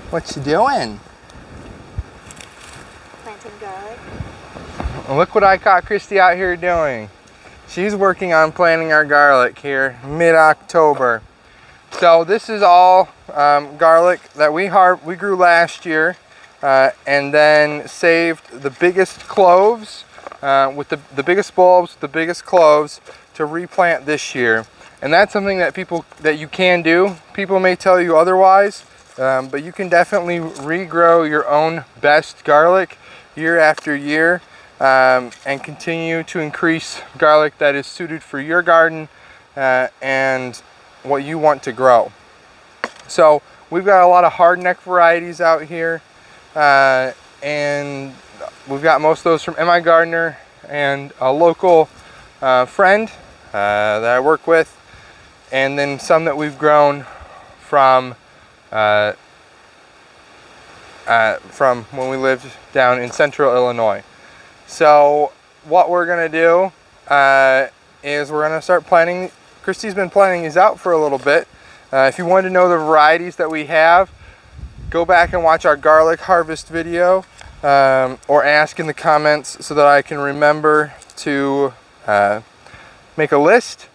What you doing? Planting garlic. Look what I caught Christy out here doing. She's working on planting our garlic here mid-October. So this is all garlic that we grew last year and then saved the biggest cloves with the biggest bulbs, the biggest cloves to replant this year. And that's something that you can do. People may tell you otherwise, but you can definitely regrow your own best garlic year after year and continue to increase garlic that is suited for your garden and what you want to grow. So we've got a lot of hardneck varieties out here, and we've got most of those from MI Gardener and a local friend that I work with, and then some that we've grown from when we lived down in central Illinois. So what we're gonna do is we're gonna start planting. Christy's been planting these out for a little bit. If you want to know the varieties that we have, go back and watch our garlic harvest video or ask in the comments so that I can remember to make a list.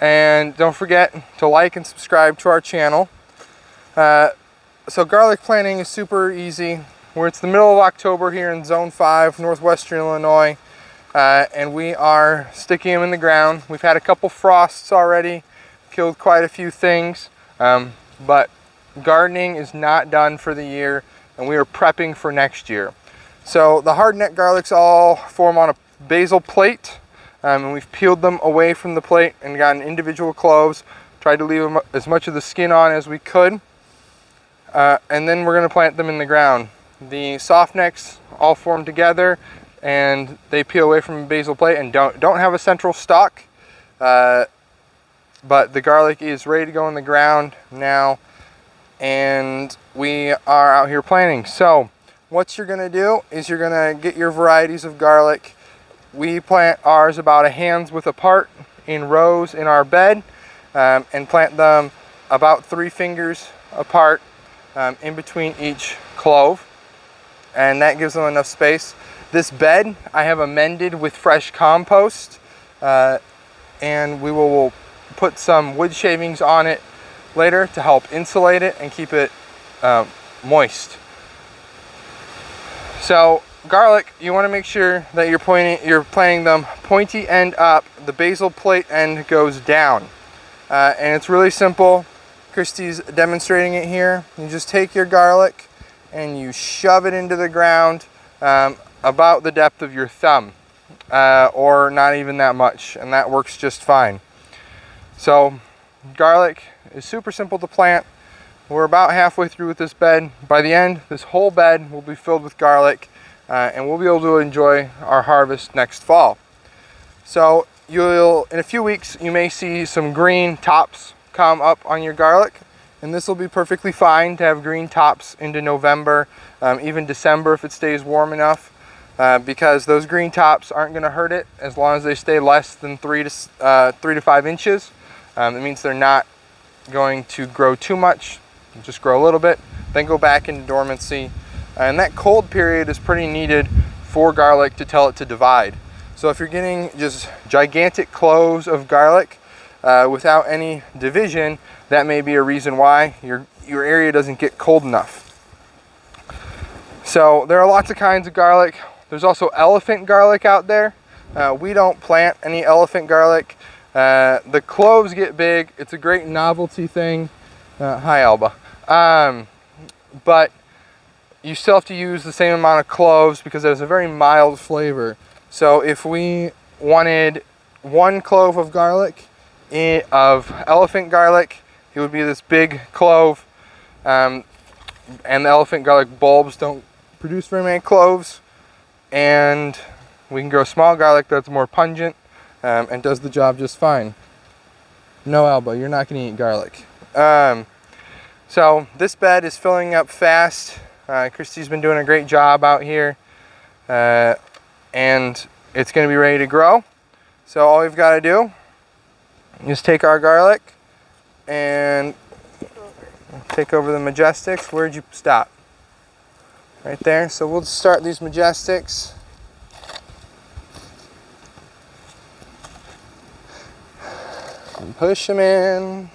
And don't forget to like and subscribe to our channel. So garlic planting is super easy. It's the middle of October here in Zone 5, northwestern Illinois, and we are sticking them in the ground. We've had a couple frosts already, killed quite a few things, but gardening is not done for the year, and we are prepping for next year. So the hardneck garlics all form on a basil plate, and we've peeled them away from the plate and gotten individual cloves, tried to leave them as much of the skin on as we could. And then we're going to plant them in the ground. The soft necks all form together and they peel away from the basil plate and don't have a central stalk. But the garlic is ready to go in the ground now, and we are out here planting. So what you're going to do is you're going to get your varieties of garlic. We plant ours about a hand's width apart in rows in our bed, and plant them about 3 fingers apart in between each clove, and that gives them enough space. This bed I have amended with fresh compost, and we will put some wood shavings on it later to help insulate it and keep it moist. So garlic, you want to make sure that you're planting them pointy end up. The basil plate end goes down, and it's really simple. Christy's demonstrating it here. You just take your garlic and you shove it into the ground about the depth of your thumb, or not even that much, and that works just fine. So garlic is super simple to plant. We're about halfway through with this bed. By the end, this whole bed will be filled with garlic, and we'll be able to enjoy our harvest next fall. So in a few weeks, you may see some green tops come up on your garlic, and this will be perfectly fine to have green tops into November, even December if it stays warm enough, because those green tops aren't going to hurt it as long as they stay less than 3 to 5 inches. It means they're not going to grow too much, just grow a little bit, then go back into dormancy. And that cold period is pretty needed for garlic to tell it to divide. So if you're getting just gigantic cloves of garlic without any division, that may be a reason why your area doesn't get cold enough. So there are lots of kinds of garlic. There's also elephant garlic out there. We don't plant any elephant garlic. The cloves get big. It's a great novelty thing. Hi, Alba. But you still have to use the same amount of cloves because it has a very mild flavor. So if we wanted 1 clove of garlic, of elephant garlic, it would be this big clove, and the elephant garlic bulbs don't produce very many cloves, and we can grow small garlic that's more pungent and does the job just fine. No, Alba, you're not going to eat garlic. So this bed is filling up fast. Christy's been doing a great job out here, and it's going to be ready to grow. So all we've got to do is take our garlic and take over the Majestics. Where'd you stop? Right there. So we'll start these Majestics. And push them in.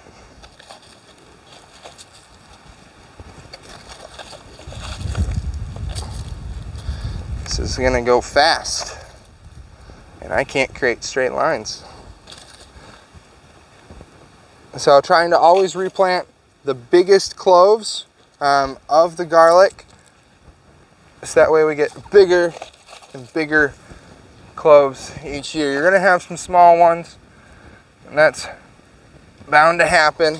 This is going to go fast. And I can't create straight lines. So trying to always replant the biggest cloves of the garlic. So that way we get bigger and bigger cloves each year. You're going to have some small ones, and that's bound to happen.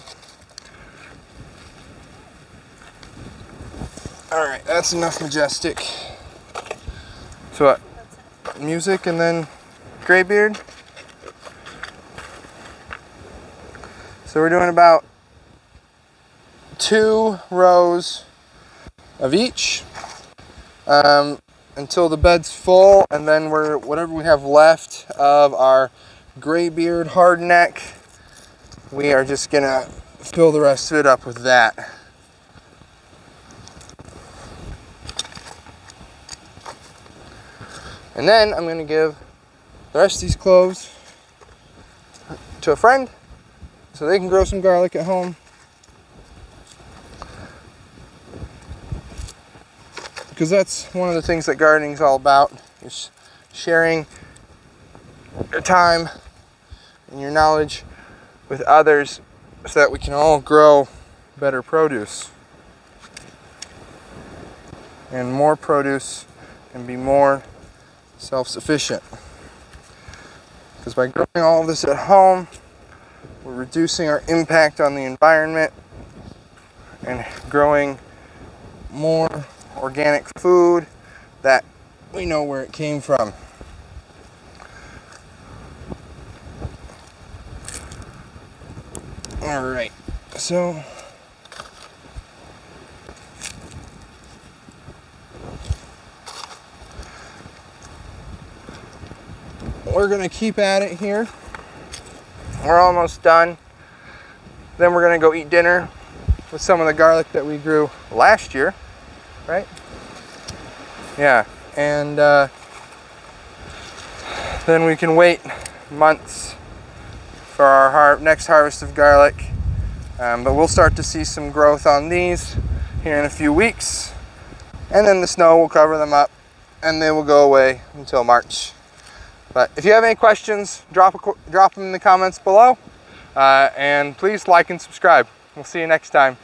Alright, that's enough Majestic. So what? Music and then graybeard. So we're doing about 2 rows of each until the bed's full, and then whatever we have left of our graybeard hardneck, we are just gonna fill the rest of it up with that. And then I'm gonna give the rest of these cloves to a friend so they can grow some garlic at home. Because that's one of the things that gardening is all about, is sharing your time and your knowledge with others so that we can all grow better produce. And more produce and be more self-sufficient. Because by growing all of this at home, we're reducing our impact on the environment and growing more organic food that we know where it came from. All right, so we're gonna keep at it here. We're almost done. Then we're gonna go eat dinner with some of the garlic that we grew last year. Right? Yeah, and then we can wait months for our next harvest of garlic. But we'll start to see some growth on these here in a few weeks. And then the snow will cover them up and they will go away until March. But if you have any questions, drop them in the comments below. And please like and subscribe. We'll see you next time.